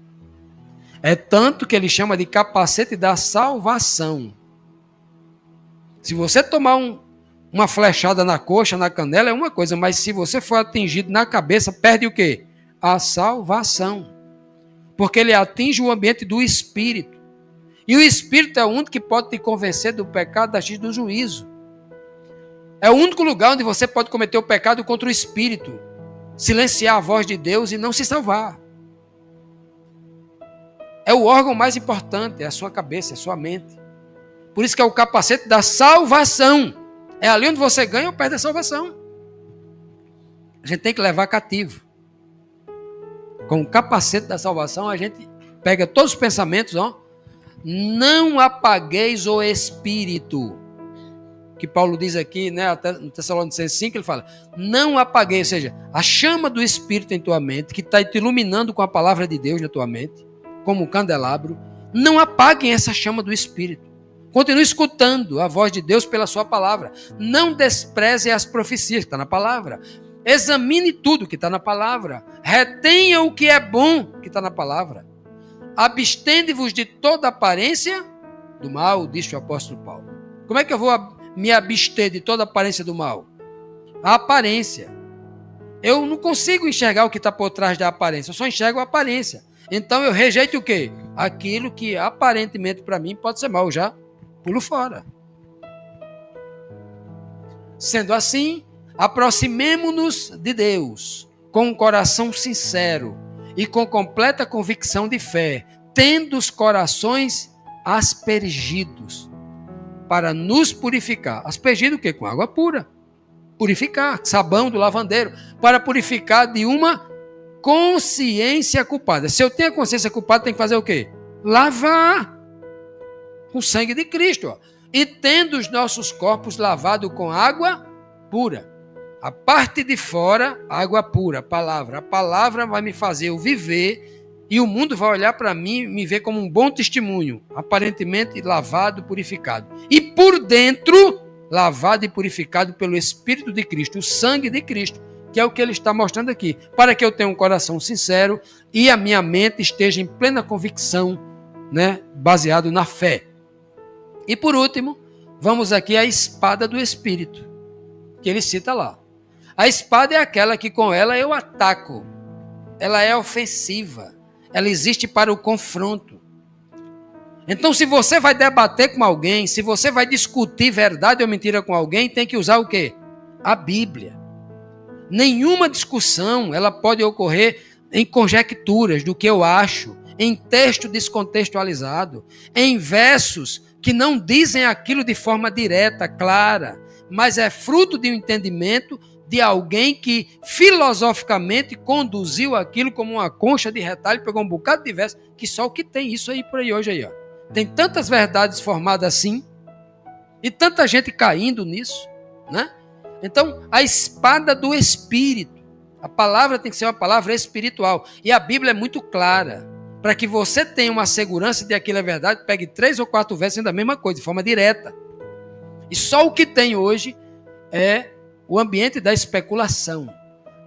É tanto que ele chama de capacete da salvação. Se você tomar uma flechada na coxa, na canela, é uma coisa, mas se você for atingido na cabeça, perde o quê? A salvação. Porque ele atinge o ambiente do espírito. E o espírito é o único que pode te convencer do pecado, da justiça e do juízo. É o único lugar onde você pode cometer o pecado contra o espírito, silenciar a voz de Deus e não se salvar. É o órgão mais importante, é a sua cabeça, é a sua mente. Por isso que é o capacete da salvação. É ali onde você ganha ou perde a salvação. A gente tem que levar cativo. Com o capacete da salvação, a gente pega todos os pensamentos, ó. Não apagueis o espírito. Que Paulo diz aqui, né, no Tessalonicenses 5, ele fala, não apagueis, ou seja, a chama do espírito em tua mente, que está te iluminando com a palavra de Deus na tua mente, como um candelabro, não apaguem essa chama do espírito. Continue escutando a voz de Deus pela sua palavra. Não despreze as profecias que está na palavra. Examine tudo que está na palavra. Retenha o que é bom que está na palavra. Abstende-vos de toda aparência do mal, disse o apóstolo Paulo. Como é que eu vou me abster de toda aparência do mal? A aparência. Eu não consigo enxergar o que está por trás da aparência. Eu só enxergo a aparência. Então eu rejeito o quê? Aquilo que aparentemente para mim pode ser mal. Eu já pulo fora. Sendo assim, aproximemo-nos de Deus com um coração sincero e com completa convicção de fé, tendo os corações aspergidos para nos purificar. Aspergido o quê? Com água pura. Purificar, sabão do lavandeiro, para purificar de uma consciência culpada. Se eu tenho a consciência culpada, tem que fazer o quê? Lavar com o sangue de Cristo. Ó. E tendo os nossos corpos lavados com água pura. A parte de fora, água pura, palavra. A palavra vai me fazer eu viver e o mundo vai olhar para mim e me ver como um bom testemunho, aparentemente lavado, purificado. E por dentro, lavado e purificado pelo Espírito de Cristo, o sangue de Cristo, que é o que ele está mostrando aqui, para que eu tenha um coração sincero e a minha mente esteja em plena convicção, né, baseado na fé. E por último, vamos aqui à espada do Espírito, que ele cita lá. A espada é aquela que com ela eu ataco. Ela é ofensiva. Ela existe para o confronto. Então, se você vai debater com alguém, se você vai discutir verdade ou mentira com alguém, tem que usar o quê? A Bíblia. Nenhuma discussão ela pode ocorrer em conjecturas do que eu acho, em texto descontextualizado, em versos que não dizem aquilo de forma direta, clara, mas é fruto de um entendimento de alguém que filosoficamente conduziu aquilo como uma concha de retalho, pegou um bocado de verso, que só o que tem isso aí por aí hoje aí, ó. Tem tantas verdades formadas assim, e tanta gente caindo nisso, né? Então, a espada do Espírito, a palavra tem que ser uma palavra espiritual, e a Bíblia é muito clara, para que você tenha uma segurança de que aquilo é verdade, pegue 3 ou 4 versos da mesma coisa, de forma direta. E só o que tem hoje é o ambiente da especulação.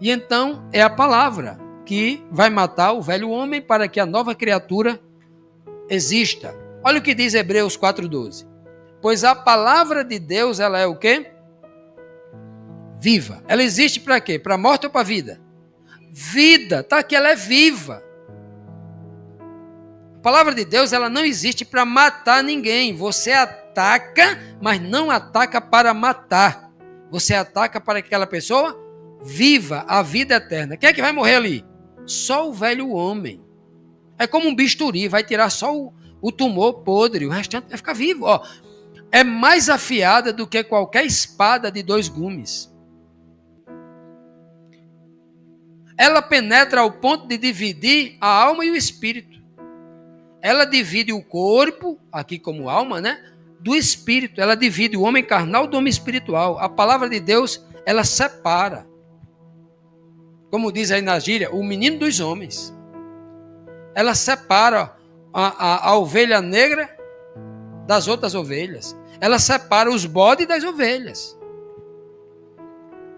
E então é a palavra que vai matar o velho homem para que a nova criatura exista. Olha o que diz Hebreus 4:12. Pois a palavra de Deus, ela é o quê? Viva. Ela existe para quê? Para a morte ou para a vida? Vida. Tá aqui, ela é viva. A palavra de Deus, ela não existe para matar ninguém. Você ataca, mas não ataca para matar. Você ataca para que aquela pessoa viva a vida eterna. Quem é que vai morrer ali? Só o velho homem. É como um bisturi, vai tirar só o tumor podre, o restante vai ficar vivo. Ó, é mais afiada do que qualquer espada de 2 gumes. Ela penetra ao ponto de dividir a alma e o espírito. Ela divide o corpo, aqui como alma, né, do espírito. Ela divide o homem carnal do homem espiritual. A palavra de Deus, ela separa. Como diz aí na gíria, o menino dos homens. Ela separa a ovelha negra das outras ovelhas. Ela separa os bodes das ovelhas.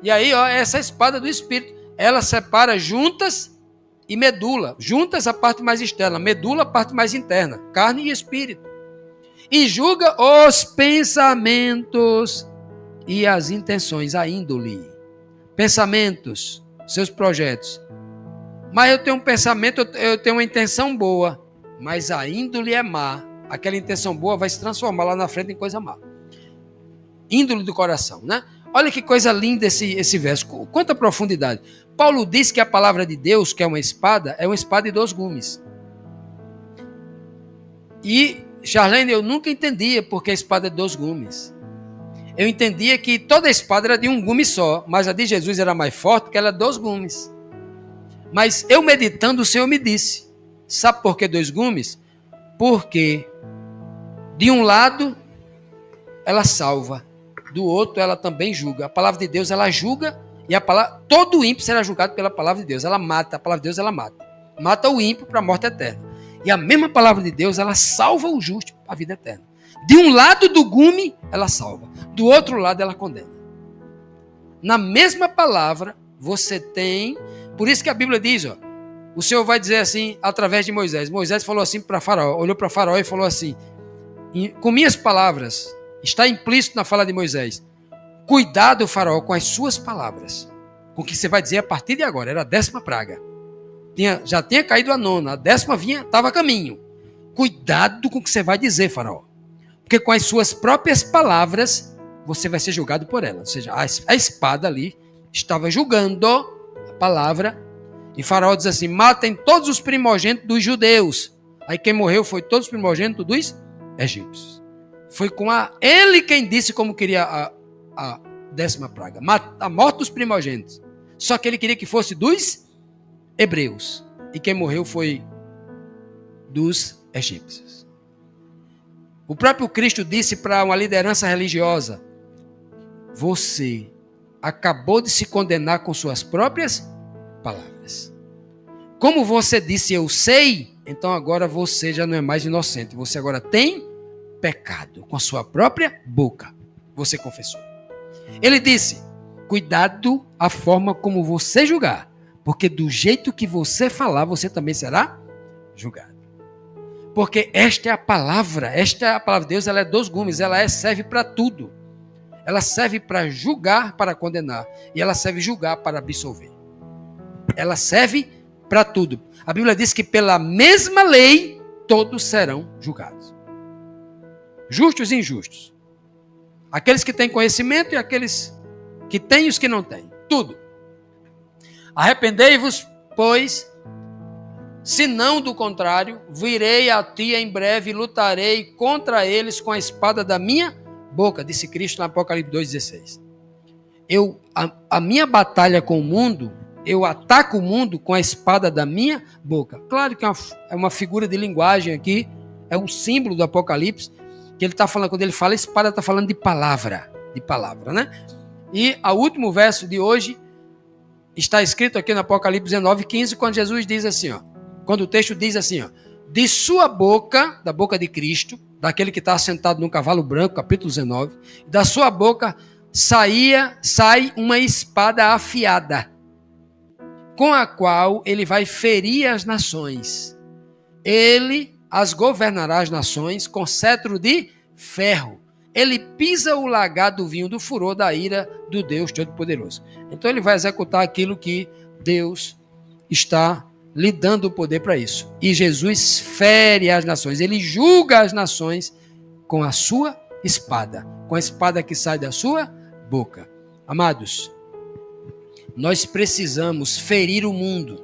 E aí, ó, essa espada do espírito, ela separa juntas e medula. Juntas a parte mais externa, medula a parte mais interna, carne e espírito. E julga os pensamentos e as intenções, a índole. Pensamentos, seus projetos. Mas eu tenho um pensamento, eu tenho uma intenção boa, mas a índole é má. Aquela intenção boa vai se transformar lá na frente em coisa má. Índole do coração, né? Olha que coisa linda esse verso. Quanta profundidade. Paulo diz que a palavra de Deus, que é uma espada de 2 gumes. E, Charlene, eu nunca entendia porque a espada é de 2 gumes. Eu entendia que toda espada era de um gume só, mas a de Jesus era mais forte porque ela é 2 gumes. Mas eu meditando, o Senhor me disse, sabe por que 2 gumes? Porque de um lado ela salva, do outro ela também julga. A palavra de Deus, ela julga, e a palavra, todo ímpio será julgado pela palavra de Deus. Ela mata, a palavra de Deus, ela mata. Mata o ímpio para a morte eterna. E a mesma palavra de Deus, ela salva o justo para a vida eterna. De um lado do gume, ela salva. Do outro lado, ela condena. Na mesma palavra, você tem... Por isso que a Bíblia diz, ó, o Senhor vai dizer assim, através de Moisés. Moisés falou assim para Faraó, olhou para Faraó e falou assim, com minhas palavras, está implícito na fala de Moisés, cuidado, Faraó, com as suas palavras, com o que você vai dizer a partir de agora. Era a 10ª praga. Já tinha caído a 9ª, a 10ª estava a caminho. Cuidado com o que você vai dizer, Faraó, porque com as suas próprias palavras, você vai ser julgado por ela. Ou seja, a espada ali estava julgando a palavra. E Faraó diz assim, matem todos os primogênitos dos judeus. Aí quem morreu foi todos os primogênitos dos egípcios. Foi com ele quem disse como queria a 10ª praga. A morte dos primogênitos. Só que ele queria que fosse dos hebreus. E quem morreu foi dos egípcios. O próprio Cristo disse para uma liderança religiosa, você acabou de se condenar com suas próprias palavras. Como você disse, eu sei, então agora você já não é mais inocente. Você agora tem pecado com a sua própria boca. Você confessou. Ele disse, cuidado a forma como você julgar, porque do jeito que você falar, você também será julgado. Porque esta é a palavra de Deus, ela é 2 gumes, ela serve para tudo. Ela serve para julgar, para condenar, e ela serve julgar para absolver. Ela serve para tudo. A Bíblia diz que pela mesma lei, todos serão julgados. Justos e injustos. Aqueles que têm conhecimento e aqueles que têm e os que não têm. Tudo. Arrependei-vos, pois, Se não, do contrário, virei a ti em breve e lutarei contra eles com a espada da minha boca, disse Cristo no Apocalipse 2,16. A minha batalha com o mundo, eu ataco o mundo com a espada da minha boca. Claro que é uma figura de linguagem aqui, é um símbolo do Apocalipse, que ele está falando, quando ele fala espada, está falando de palavra, né? E o último verso de hoje está escrito aqui no Apocalipse 19:15, quando Jesus diz assim, quando o texto diz assim, de sua boca, da boca de Cristo, daquele que está sentado num cavalo branco, capítulo 19, da sua boca sai uma espada afiada, com a qual ele vai ferir as nações. Ele as governará as nações com cetro de ferro. Ele pisa o lagar do vinho do furor da ira do Deus Todo-Poderoso. Então ele vai executar aquilo que Deus está lhe dando o poder para isso. E Jesus fere as nações, ele julga as nações com a sua espada, com a espada que sai da sua boca. Amados, nós precisamos ferir o mundo.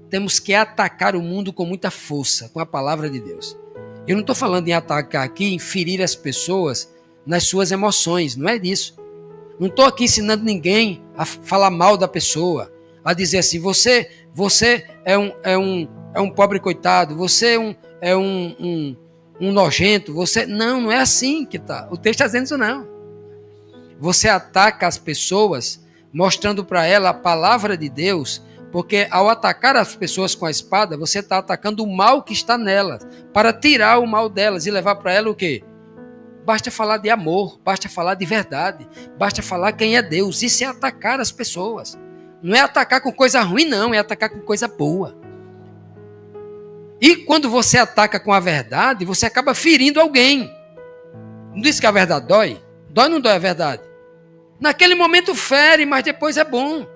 Temos que atacar o mundo com muita força, com a palavra de Deus. Eu não estou falando em atacar aqui, em ferir as pessoas nas suas emoções, não é disso. Não estou aqui ensinando ninguém a falar mal da pessoa, a dizer assim, você é um pobre coitado, você é um nojento, você... Não é assim que está. O texto está dizendo isso não. Você ataca as pessoas mostrando para ela a palavra de Deus, porque ao atacar as pessoas com a espada, você está atacando o mal que está nelas, para tirar o mal delas e levar para ela o quê? Basta falar de amor, basta falar de verdade, basta falar quem é Deus. Isso é atacar as pessoas. Não é atacar com coisa ruim, não, é atacar com coisa boa. E quando você ataca com a verdade, você acaba ferindo alguém. Não diz que a verdade dói? Dói ou não dói a verdade? Naquele momento fere, mas depois é bom.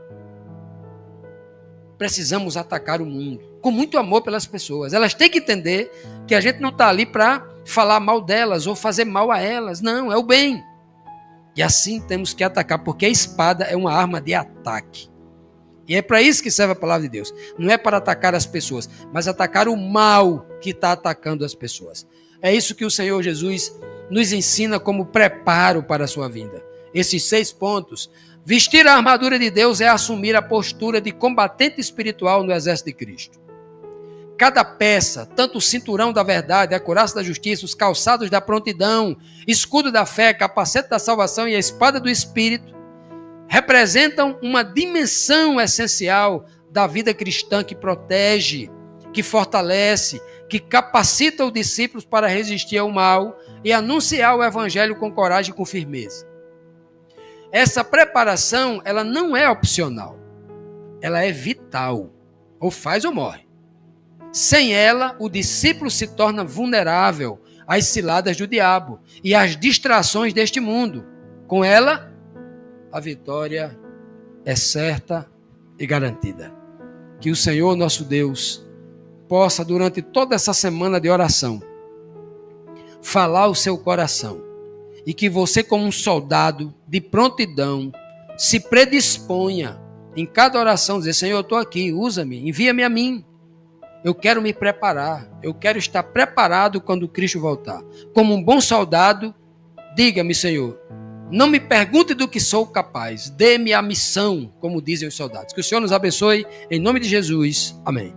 Precisamos atacar o mundo com muito amor pelas pessoas. Elas têm que entender que a gente não está ali para falar mal delas ou fazer mal a elas. Não, é o bem. E assim temos que atacar, porque a espada é uma arma de ataque. E é para isso que serve a palavra de Deus. Não é para atacar as pessoas, mas atacar o mal que está atacando as pessoas. É isso que o Senhor Jesus nos ensina como preparo para a sua vinda. Esses 6 pontos. Vestir a armadura de Deus é assumir a postura de combatente espiritual no exército de Cristo. Cada peça, tanto o cinturão da verdade, a couraça da justiça, os calçados da prontidão, escudo da fé, capacete da salvação e a espada do Espírito, representam uma dimensão essencial da vida cristã que protege, que fortalece, que capacita os discípulos para resistir ao mal e anunciar o evangelho com coragem e com firmeza. Essa preparação, ela não é opcional, ela é vital, ou faz ou morre. Sem ela, o discípulo se torna vulnerável às ciladas do diabo e às distrações deste mundo. Com ela, a vitória é certa e garantida. Que o Senhor, nosso Deus, possa, durante toda essa semana de oração, falar o seu coração e que você, como um soldado de prontidão, se predisponha em cada oração, dizer, Senhor, eu estou aqui, usa-me, envia-me a mim. Eu quero me preparar, eu quero estar preparado quando Cristo voltar. Como um bom soldado, diga-me, Senhor, não me pergunte do que sou capaz, dê-me a missão, como dizem os soldados. Que o Senhor nos abençoe, em nome de Jesus. Amém.